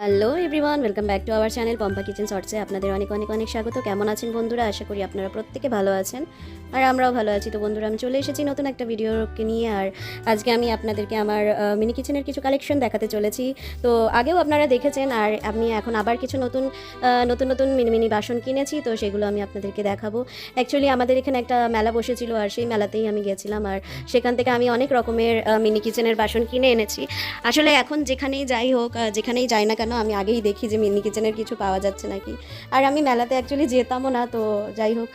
Hello everyone, welcome back to our channel Pampa kitchen শর্টসে আপনাদের অনেক অনেক অনেক স্বাগত। কেমন আছেন বন্ধুরা? আশা করি আপনারা প্রত্যেকে ভালো আছেন আর আমরাও ভালো আছি। তো বন্ধুরা, আমি চলে এসেছি নতুন একটা ভিডিওকে নিয়ে। আর আজকে আমি আপনাদেরকে আমার মিনি কিচেনের কিছু কালেকশন দেখাতে চলেছি। তো আগেও আপনারা দেখেছেন, আর আমি এখন আবার কিছু নতুন নতুন মিনি মিনি বাসন কিনেছি, তো সেগুলো আমি আপনাদেরকে দেখাবো। অ্যাকচুয়ালি আমাদের এখানে একটা মেলা বসেছিল, আর সেই মেলাতেই আমি গেছিলাম, আর সেখান থেকে আমি অনেক রকমের মিনি কিচেনের বাসন কিনে এনেছি। আসলে এখন যেখানেই যাই হোক, যেখানেই যাই না কেন, আমি আগেই দেখি যে মিনি কিচেনের কিছু পাওয়া যাচ্ছে নাকি। আর আমি মেলাতে অ্যাকচুয়ালি যেতামও না, তো যাই হোক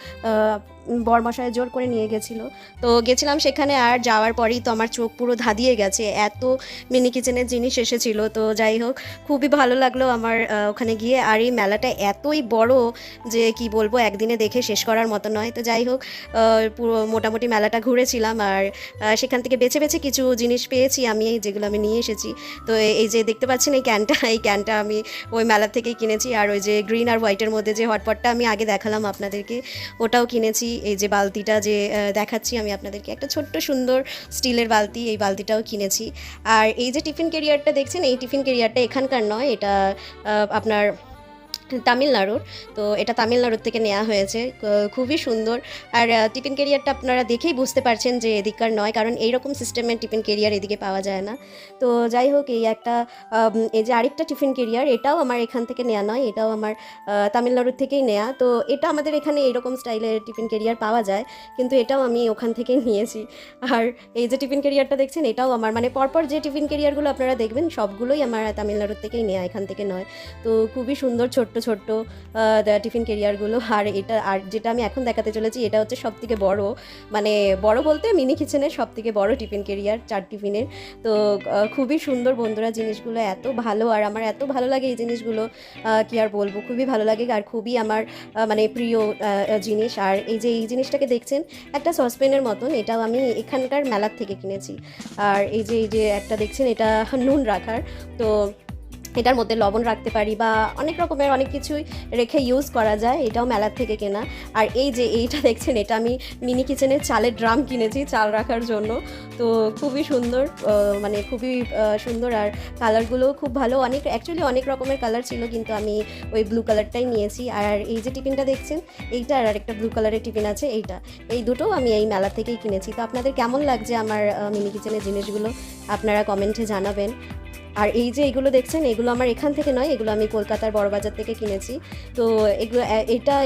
বরমশায় জোর করে নিয়ে গেছিলো, তো গেছিলাম সেখানে। আর যাওয়ার পরেই তো আমার চোখ পুরো ধাঁধিয়ে গেছে, এত মিনি কিচেনের জিনিস এসেছিলো। তো যাই হোক, খুবই ভালো লাগলো আমার ওখানে গিয়ে। আর এই মেলাটা এতই বড় যে কি বলবো, একদিনে দেখে শেষ করার মতো নয়। তো যাই হোক, পুরো মোটামুটি মেলাটা ঘুরেছিলাম, আর সেখান থেকে বেছে বেছে কিছু জিনিস পেয়েছি আমি, যেগুলো আমি নিয়ে এসেছি। তো এই যে দেখতে পাচ্ছেন এই ক্যানটা আমি ওই মেলা থেকেই কিনেছি। আর ওই যে গ্রিন আর হোয়াইটের মধ্যে যে হটপটটা আমি আগে দেখালাম আপনাদেরকে, ওটাও কিনেছি। এই যে বালতিটা যে দেখাচ্ছি আমি আপনাদেরকে, একটা ছোট্ট সুন্দর স্টিলের বালতি, এই বালতিটাও কিনেছি। আর এই যে টিফিন ক্যারিয়ারটা দেখছেন, এই টিফিন ক্যারিয়ারটা এখানকার নয়, এটা আপনার তামিলনাড়ুর। তো এটা তামিলনাড়ুর থেকে নেওয়া হয়েছে, খুবই সুন্দর। আর টিফিন ক্যারিয়ারটা আপনারা দেখেই বুঝতে পারছেন যে এদিককার নয়, কারণ এইরকম সিস্টেমের টিফিন ক্যারিয়ার এদিকে পাওয়া যায় না। তো যাই হোক, এই একটা এই যে আরেকটা টিফিন ক্যারিয়ার, এটাও আমার এখান থেকে নেওয়া নয়, এটাও আমার তামিলনাড়ুর থেকেই নেওয়া। তো এটা আমাদের এখানে এইরকম স্টাইলের টিফিন ক্যারিয়ার পাওয়া যায়, কিন্তু এটাও আমি ওখান থেকেই নিয়েছি। আর এই যে টিফিন ক্যারিয়ারটা দেখছেন, এটাও আমার, মানে পরপর যে টিফিন ক্যারিয়ারগুলো আপনারা দেখবেন সবগুলোই আমার তামিলনাড়ুর থেকেই নেওয়া, এখান থেকে নয়। তো খুবই সুন্দর ছোট্ট ছোট্ট টিফিন ক্যারিয়ারগুলো। আর এটা, আর যেটা আমি এখন দেখাতে চলেছি, এটা হচ্ছে সবথেকে বড়, মানে বড় বলতে মিনি কিচেনের সবথেকে বড় টিফিন ক্যারিয়ার, 4 টিফিনের। তো খুবই সুন্দর বন্ধুরা, জিনিসগুলো এত ভালো, আর আমার এত ভালো লাগে এই জিনিসগুলো, কি আর বলবো, খুবই ভালো লাগে। আর খুবই আমার মানে প্রিয় জিনিস। আর এই যে এই জিনিসটাকে দেখছেন, একটা সসপ্যানের মতন, এটাও আমি এখানকার মেলার থেকে কিনেছি। আর এই যে একটা দেখছেন, এটা নুন রাখার, তো এটার মধ্যে লবণ রাখতে পারি বা অনেক রকমের অনেক কিছুই রেখে ইউজ করা যায়, এটাও মেলার থেকে কেনা। আর এই যে এইটা দেখছেন, এটা আমি মিনি কিচেনের চালের ড্রাম কিনেছি চাল রাখার জন্য। তো খুবই সুন্দর, মানে খুবই সুন্দর। আর কালারগুলোও খুব ভালো, অ্যাকচুয়ালি অনেক রকমের কালার ছিল, কিন্তু আমি ওই ব্লু কালারটাই নিয়েছি। আর এই যে টিফিনটা দেখছেন, এইটা আর একটা ব্লু কালারের টিফিন আছে, এই দুটোও আমি এই মেলা থেকেই কিনেছি। তো আপনাদের কেমন লাগছে আমার মিনি কিচেনের জিনিসগুলো, আপনারা কমেন্টে জানাবেন। আর এই যে এগুলো দেখছেন, এগুলো আমার এখান থেকে নয়, এগুলো আমি কলকাতার বড়বাজার থেকে কিনেছি। তো এগুলো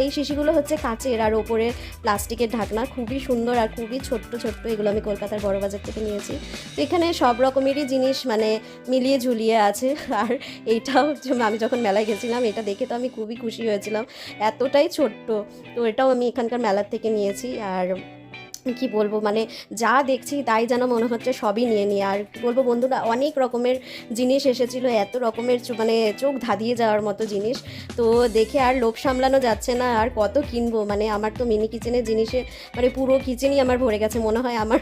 এই শিশিগুলো হচ্ছে কাচের, আর ওপরে প্লাস্টিকের ঢাকনা, খুবই সুন্দর আর খুবই ছোট্ট ছোট্ট। এগুলো আমি কলকাতার বড়বাজার থেকে নিয়েছি। তো এখানে সব রকমেরই জিনিস মানে মিলিয়ে ঝুলিয়ে আছে। আর এইটাও আমি যখন মেলায় গেছিলাম, এটা দেখে তো আমি খুবই খুশি হয়েছিলাম, এতটাই ছোট্ট। তো এটাও আমি এখানকার মেলার থেকে নিয়েছি। আর কি বলবো, মানে যা দেখছি তাই যেন মনে হচ্ছে সবই নিয়ে নিই। আর কি বলবো বন্ধুরা, অনেক রকমের জিনিস এসেছিলো, এত রকমের মানে চোখ ধাঁধিয়ে যাওয়ার মতো জিনিস। তো দেখে আর লোভ সামলানো যাচ্ছে না, আর কত কিনবো। মানে আমার তো মিনি কিচেনের জিনিসে মানে পুরো কিচেনই আমার ভরে গেছে, মনে হয় আমার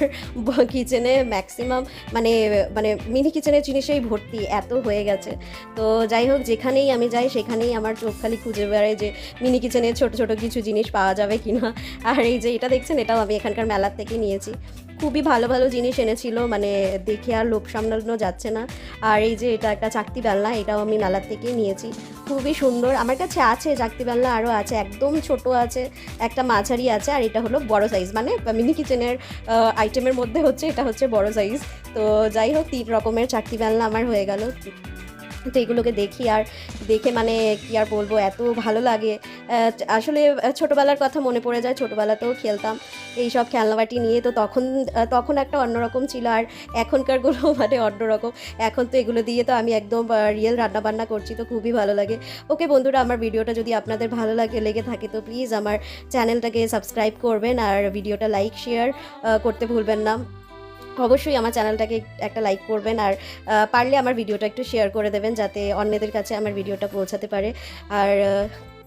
কিচেনে ম্যাক্সিমাম মানে মানে মিনি কিচেনের জিনিসেই ভর্তি, এত হয়ে গেছে। তো যাই হোক, যেখানেই আমি যাই সেখানেই আমার চোখ খালি খুঁজে বেড়ায় যে মিনি কিচেনের ছোটো ছোটো কিছু জিনিস পাওয়া যাবে কিনা। আর এই যে এটা দেখছেন, এটাও আমি এখানকার মেলার থেকে নিয়েছি। খুবই ভালো ভালো জিনিস এনেছিল, মানে দেখে আর লোভ সামলানো যাচ্ছে না। আর এই যে এটা একটা চাকতি বেলনা, এটাও আমি মেলার থেকেই নিয়েছি, খুবই সুন্দর। আমার কাছে আছে চাকতি বেলনা, আরও আছে, একদম ছোট আছে, একটা মাঝারি আছে, আর এটা হলো বড় সাইজ, মানে মিনি কিচেনের আইটেমের মধ্যে হচ্ছে এটা হচ্ছে বড় সাইজ। তো যাই হোক, 3 রকমের চাকতি বেলনা আমার হয়ে গেল। তো এগুলোকে দেখি, আর দেখে মানে কি আর বলবো, এত ভালো লাগে। আসলে ছোটোবেলার কথা মনে পড়ে যায়, ছোটোবেলাতেও খেলতাম এই সব খেলনাবাটি নিয়ে। তো তখন একটা অন্যরকম ছিল, আর এখনকারগুলো মানে অন্যরকম। এখন তো এগুলো দিয়ে তো আমি একদম রিয়েল রান্নাবান্না করছি, তো খুবই ভালো লাগে। ওকে বন্ধুরা, আমার ভিডিওটা যদি আপনাদের ভালো লেগে থাকে, তো প্লিজ আমার চ্যানেলটাকে সাবস্ক্রাইব করবেন, আর ভিডিওটা লাইক শেয়ার করতে ভুলবেন না। অবশ্যই আমার চ্যানেলটাকে একটা লাইক করবেন, আর পারলে আমার ভিডিওটা একটু শেয়ার করে দেবেন, যাতে অন্যদের কাছে আমার ভিডিওটা পৌঁছাতে পারে। আর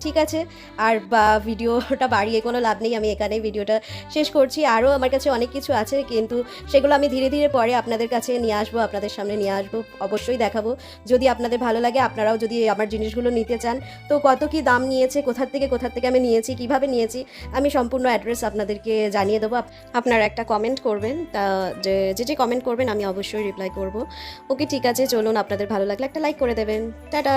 ঠিক আছে, আর ভিডিওটা বাড়িয়ে কোনো লাভ নেই, আমি এখানেই ভিডিওটা শেষ করছি। আরও আমার কাছে অনেক কিছু আছে, কিন্তু সেগুলো আমি ধীরে ধীরে পরে আপনাদের কাছে নিয়ে আসবো, আপনাদের সামনে নিয়ে আসবো, অবশ্যই দেখাবো। যদি আপনাদের ভালো লাগে, আপনারাও যদি আমার জিনিসগুলো নিতে চান, তো কত কি দাম নিয়েছে, কোথা থেকে আমি নিয়েছি, কিভাবে নিয়েছি, আমি সম্পূর্ণ অ্যাড্রেস আপনাদেরকে জানিয়ে দেবো। আপনারা একটা কমেন্ট করবেন, তা যে কমেন্ট করবেন আমি অবশ্যই রিপ্লাই করব। ওকে, ঠিক আছে, চলুন, আপনাদের ভালো লাগলে একটা লাইক করে দেবেন। টাটা।